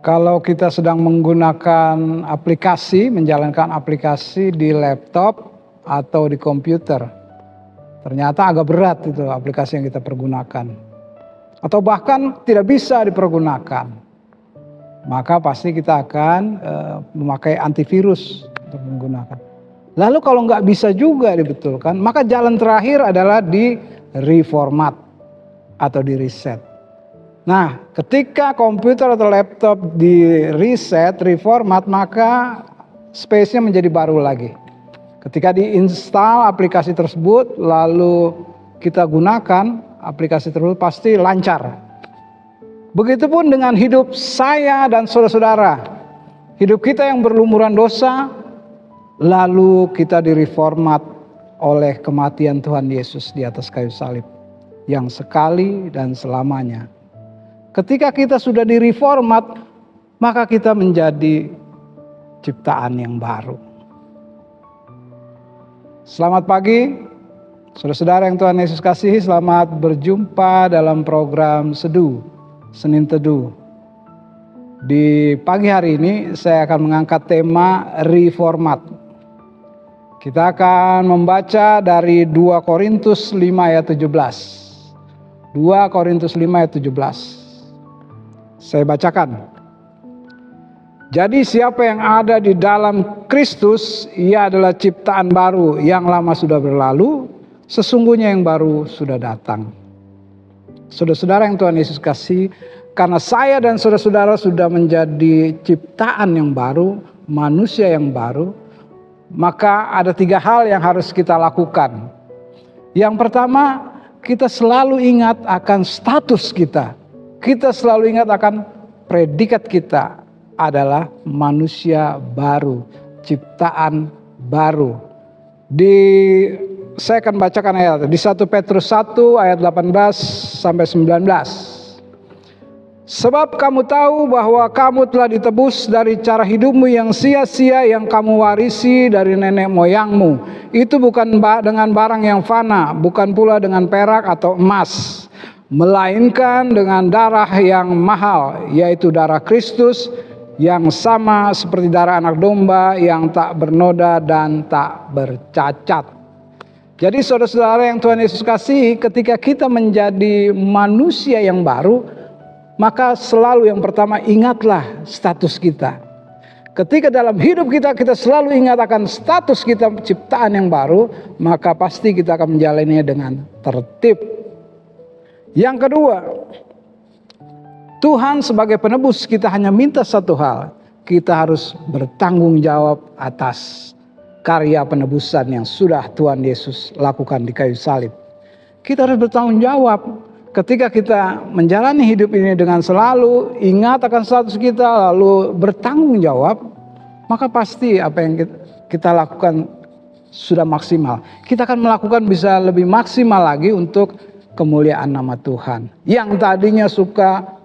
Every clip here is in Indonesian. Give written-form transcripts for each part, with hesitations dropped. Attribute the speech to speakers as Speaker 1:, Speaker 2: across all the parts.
Speaker 1: Kalau kita sedang menggunakan aplikasi, menjalankan aplikasi di laptop atau di komputer, ternyata agak berat itu aplikasi yang kita pergunakan. Atau bahkan tidak bisa dipergunakan. Maka pasti kita akan memakai antivirus untuk menggunakan. Lalu kalau nggak bisa juga dibetulkan, maka jalan terakhir adalah di reformat atau di reset. Nah, ketika komputer atau laptop di reset, reformat, maka space-nya menjadi baru lagi. Ketika diinstal aplikasi tersebut, lalu kita gunakan aplikasi tersebut, pasti lancar. Begitupun dengan hidup saya dan saudara-saudara. Hidup kita yang berlumuran dosa, lalu kita direformat oleh kematian Tuhan Yesus di atas kayu salib, yang sekali dan selamanya. Ketika kita sudah direformat, maka kita menjadi ciptaan yang baru. Selamat pagi, saudara-saudara yang Tuhan Yesus kasihi. Selamat berjumpa dalam program Seduh, Senin Teduh. Di pagi hari ini saya akan mengangkat tema reformat. Kita akan membaca dari 2 Korintus 5 ayat 17. 2 Korintus 5 ayat 17. Saya bacakan. Jadi siapa yang ada di dalam Kristus, ia adalah ciptaan baru, yang lama sudah berlalu, sesungguhnya yang baru sudah datang. Saudara-saudara yang Tuhan Yesus kasih, karena saya dan saudara-saudara sudah menjadi ciptaan yang baru, manusia yang baru, maka ada 3 hal yang harus kita lakukan. Yang pertama, kita selalu ingat akan status kita. Kita selalu ingat akan predikat kita adalah manusia baru, ciptaan baru. Saya akan bacakan ayat di 1 Petrus 1 ayat 18 sampai 19. Sebab kamu tahu bahwa kamu telah ditebus dari cara hidupmu yang sia-sia yang kamu warisi dari nenek moyangmu. Itu bukan dengan barang yang fana, bukan pula dengan perak atau emas, melainkan dengan darah yang mahal, yaitu darah Kristus, yang sama seperti darah anak domba yang tak bernoda dan tak bercacat. Jadi saudara-saudara yang Tuhan Yesus kasihi, ketika kita menjadi manusia yang baru, maka selalu yang pertama ingatlah status kita. Ketika dalam hidup kita selalu ingat akan status kita ciptaan yang baru, maka pasti kita akan menjalaninya dengan tertib. Yang kedua, Tuhan sebagai penebus kita hanya minta satu hal. Kita harus bertanggung jawab atas karya penebusan yang sudah Tuhan Yesus lakukan di kayu salib. Kita harus bertanggung jawab. Ketika kita menjalani hidup ini dengan selalu ingat akan status kita, lalu bertanggung jawab, maka pasti apa yang kita lakukan sudah maksimal. Kita akan melakukan bisa lebih maksimal lagi untuk kemuliaan nama Tuhan. Yang tadinya suka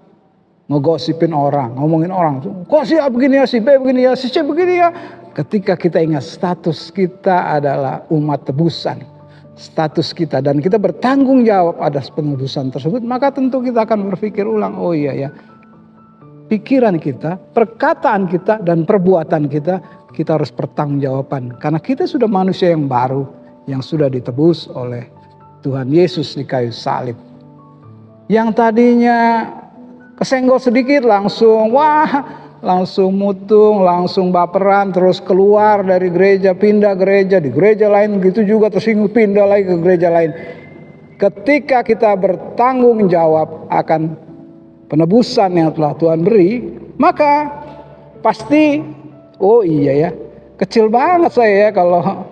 Speaker 1: ngegosipin orang, ngomongin orang, kok si A begini ya, si B begini ya, si C begini ya. Ketika kita ingat status kita adalah umat tebusan, status kita, dan kita bertanggung jawab atas penebusan tersebut, maka tentu kita akan berpikir ulang, oh iya ya, pikiran kita, perkataan kita, dan perbuatan kita harus pertanggungjawaban. Karena kita sudah manusia yang baru, yang sudah ditebus oleh Tuhan Yesus di kayu salib. Yang tadinya kesenggol sedikit langsung mutung, langsung baperan, terus keluar dari gereja, pindah gereja, di gereja lain gitu juga tersinggung, pindah lagi ke gereja lain. Ketika kita bertanggung jawab akan penebusan yang telah Tuhan beri, maka pasti, oh iya ya, kecil banget saya ya kalau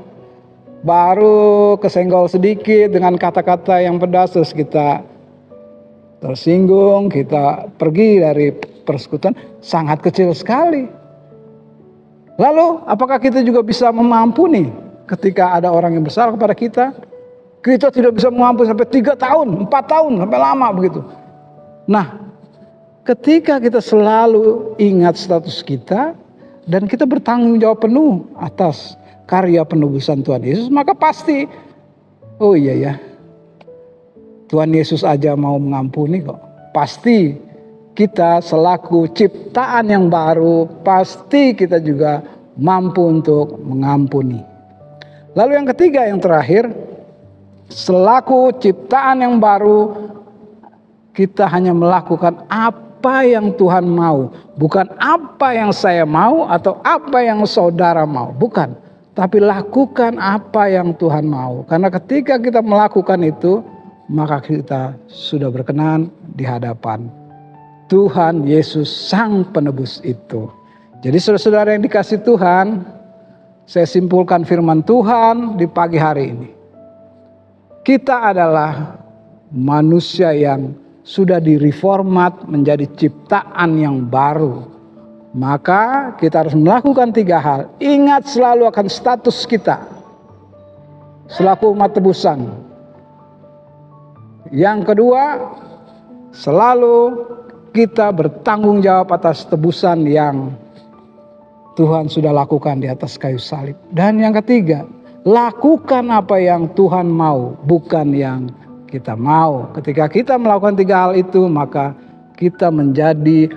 Speaker 1: baru kesenggol sedikit dengan kata-kata yang pedas, terus kita tersinggung, kita pergi dari persekutuan, sangat kecil sekali. Lalu apakah kita juga bisa mengampuni ketika ada orang yang bersalah kepada kita? Kita tidak bisa mengampuni sampai 3 tahun, 4 tahun, sampai lama begitu. Nah, ketika kita selalu ingat status kita dan kita bertanggung jawab penuh atas karya penebusan Tuhan Yesus, maka pasti, oh iya ya, Tuhan Yesus aja mau mengampuni kok. Pasti kita selaku ciptaan yang baru, pasti kita juga mampu untuk mengampuni. Lalu yang ketiga, yang terakhir, selaku ciptaan yang baru, kita hanya melakukan apa yang Tuhan mau. Bukan apa yang saya mau atau apa yang saudara mau. Bukan. Tapi lakukan apa yang Tuhan mau. Karena ketika kita melakukan itu, maka kita sudah berkenan di hadapan Tuhan Yesus Sang Penebus itu. Jadi saudara-saudara yang dikasih Tuhan, saya simpulkan firman Tuhan di pagi hari ini. Kita adalah manusia yang sudah direformat menjadi ciptaan yang baru. Maka kita harus melakukan 3 hal. Ingat selalu akan status kita selaku umat tebusan. Yang kedua, selalu kita bertanggung jawab atas tebusan yang Tuhan sudah lakukan di atas kayu salib. Dan yang ketiga, lakukan apa yang Tuhan mau, bukan yang kita mau. Ketika kita melakukan 3 hal itu, maka kita menjadi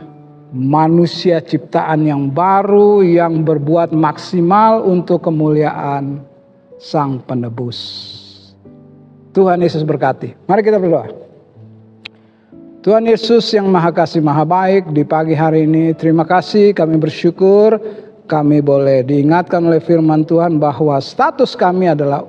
Speaker 1: manusia ciptaan yang baru yang berbuat maksimal untuk kemuliaan Sang Penebus. Tuhan Yesus berkati. Mari kita berdoa. Tuhan Yesus yang Maha Kasih Maha Baik, di pagi hari ini terima kasih, kami bersyukur kami boleh diingatkan oleh firman Tuhan bahwa status kami adalah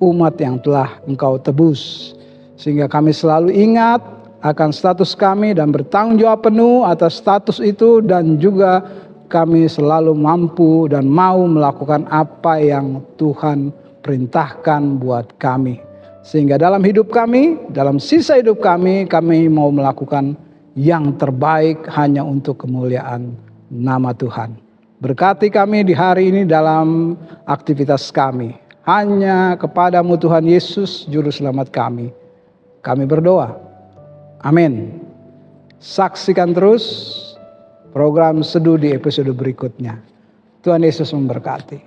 Speaker 1: umat yang telah Engkau tebus. Sehingga kami selalu ingat akan status kami dan bertanggung jawab penuh atas status itu, dan juga kami selalu mampu dan mau melakukan apa yang Tuhan perintahkan buat kami. Sehingga dalam hidup kami, dalam sisa hidup kami mau melakukan yang terbaik hanya untuk kemuliaan nama Tuhan. Berkati kami di hari ini dalam aktivitas kami. Hanya kepadamu Tuhan Yesus, Juru Selamat kami. Kami berdoa. Amin. Saksikan terus program Seduh di episode berikutnya. Tuhan Yesus memberkati.